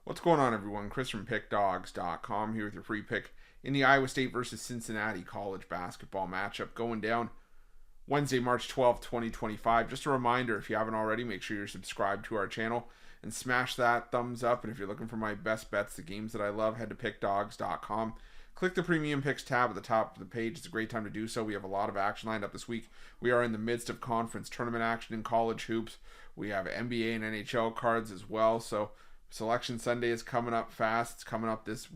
What's going on, everyone? Chris from Pickdawgz.com here with your free pick in the Iowa State versus Cincinnati college basketball matchup going down Wednesday, March 12th, 2025. Just a reminder, if you haven't already, make sure you're subscribed to our channel and smash that thumbs up. And if you're looking for my best bets, the games that I love, head to Pickdawgz.com. Click the Premium Picks tab at the top of the page. It's a great time to do so. We have a lot of action lined up this week. We are in the midst of conference tournament action in college hoops. We have NBA and NHL cards as well. So Selection Sunday is coming up fast. It's coming up this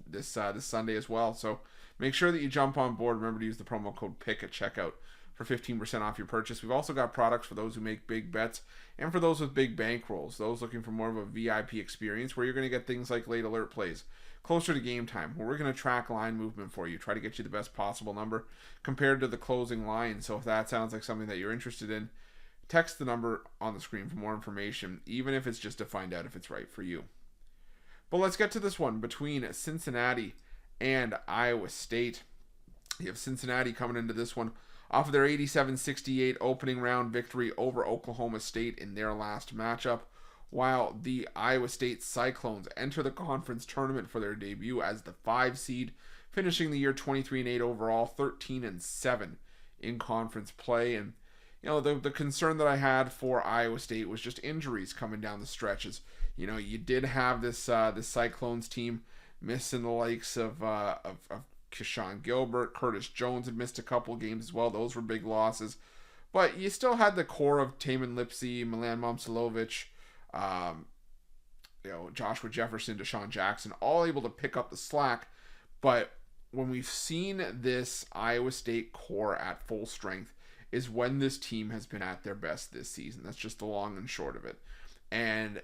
Sunday as well. So make sure that you jump on board. Remember to use the promo code PICK at checkout for 15% off your purchase. We've also got products for those who make big bets and for those with big bankrolls. Those looking for more of a VIP experience where you're going to get things like late alert plays closer to game time, where we're going to track line movement for you, try to get you the best possible number compared to the closing line. So if that sounds like something that you're interested in, text the number on the screen for more information, even if it's just to find out if it's right for you. But let's get to this one between Cincinnati and Iowa State. You have Cincinnati coming into this one off of their 87-68 opening round victory over Oklahoma State in their last matchup, while the Iowa State Cyclones enter the conference tournament for their debut as the 5 seed, finishing the year 23-8 overall, 13-7 in conference play. And you know, the concern that I had for Iowa State was just injuries coming down the stretches. You know, you did have this Cyclones team missing the likes of Keyshawn Gilbert. Curtis Jones had missed a couple games as well. Those were big losses. But you still had the core of Taman Lipsey, Milan Momcilovic, Joshua Jefferson, Deshaun Jackson, all able to pick up the slack. But when we've seen this Iowa State core at full strength is when this team has been at their best this season. That's just the long and short of it. And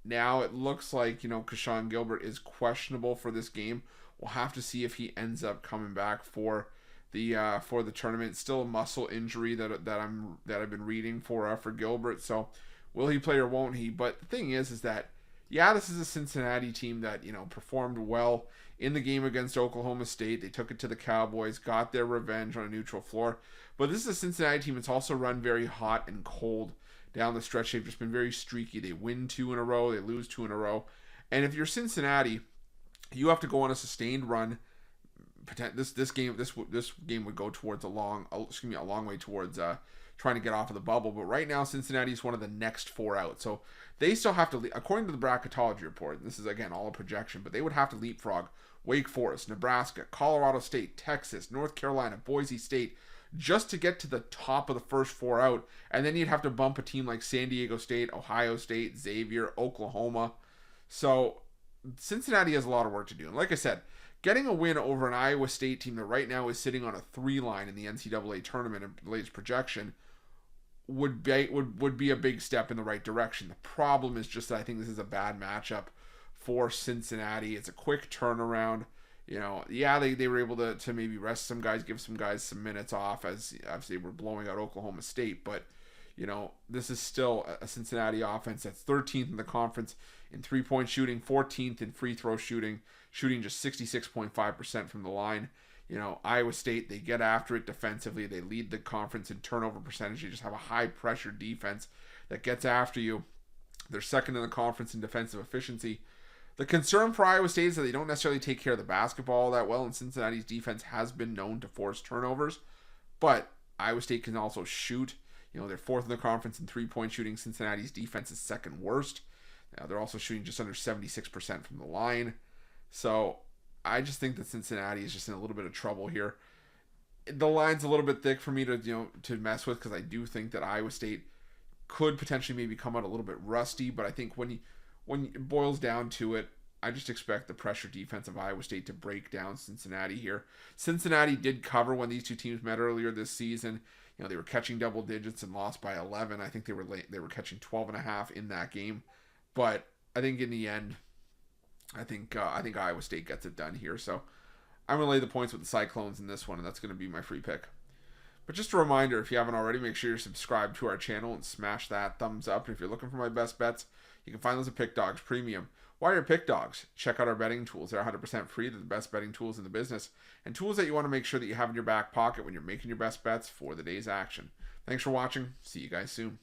now it looks like, Keyshawn Gilbert is questionable for this game. We'll have to see if he ends up coming back for the tournament. It's still a muscle injury that I've been reading for Gilbert. So will he play or won't he? But the thing is that this is a Cincinnati team that performed well in the game against Oklahoma State. They took it to the Cowboys, got their revenge on a neutral floor. But this is a Cincinnati team that's also run very hot and cold down the stretch. They've just been very streaky. They win 2 in a row, they lose 2 in a row. And if you're Cincinnati, you have to go on a sustained run. This game would go towards a long way towards trying to get off of the bubble. But right now, Cincinnati is one of the next 4 out. So they still have to, according to the bracketology report, this is again all a projection, but they would have to leapfrog Wake Forest, Nebraska, Colorado State, Texas, North Carolina, Boise State, just to get to the top of the first 4 out. And then you'd have to bump a team like San Diego State, Ohio State, Xavier, Oklahoma. So Cincinnati has a lot of work to do. And like I said, getting a win over an Iowa State team that right now is sitting on a 3 line in the NCAA tournament in the latest projection would be a big step in the right direction. The problem is just that I think this is a bad matchup for Cincinnati. It's a quick turnaround. They were able to maybe rest some guys, give some guys some minutes off as they were blowing out Oklahoma State. But, this is still a Cincinnati offense that's 13th in the conference in 3-point shooting, 14th in free throw shooting just 66.5% from the line. Iowa State, they get after it defensively. They lead the conference in turnover percentage. They just have a high pressure defense that gets after you. They're second in the conference in defensive efficiency. The concern for Iowa State is that they don't necessarily take care of the basketball that well, and Cincinnati's defense has been known to force turnovers. But Iowa State can also shoot. They're 4th in the conference in 3-point shooting. Cincinnati's defense is 2nd worst. They're also shooting just under 76% from the line. So I just think that Cincinnati is just in a little bit of trouble here. The line's a little bit thick for me to mess with, because I do think that Iowa State could potentially maybe come out a little bit rusty. But I think when it boils down to it, I just expect the pressure defense of Iowa State to break down Cincinnati here. Cincinnati did cover when these two teams met earlier this season. They were catching double digits and lost by 11. I think they were catching 12.5 in that game. But I think in the end, I think Iowa State gets it done here. So I'm going to lay the points with the Cyclones in this one, and that's going to be my free pick. But just a reminder, if you haven't already, make sure you're subscribed to our channel and smash that thumbs up. And if you're looking for my best bets, you can find those at Pickdawgz Premium. While you're at Pickdawgz, check out our betting tools. They're 100% free. They're the best betting tools in the business, and tools that you want to make sure that you have in your back pocket when you're making your best bets for the day's action. Thanks for watching. See you guys soon.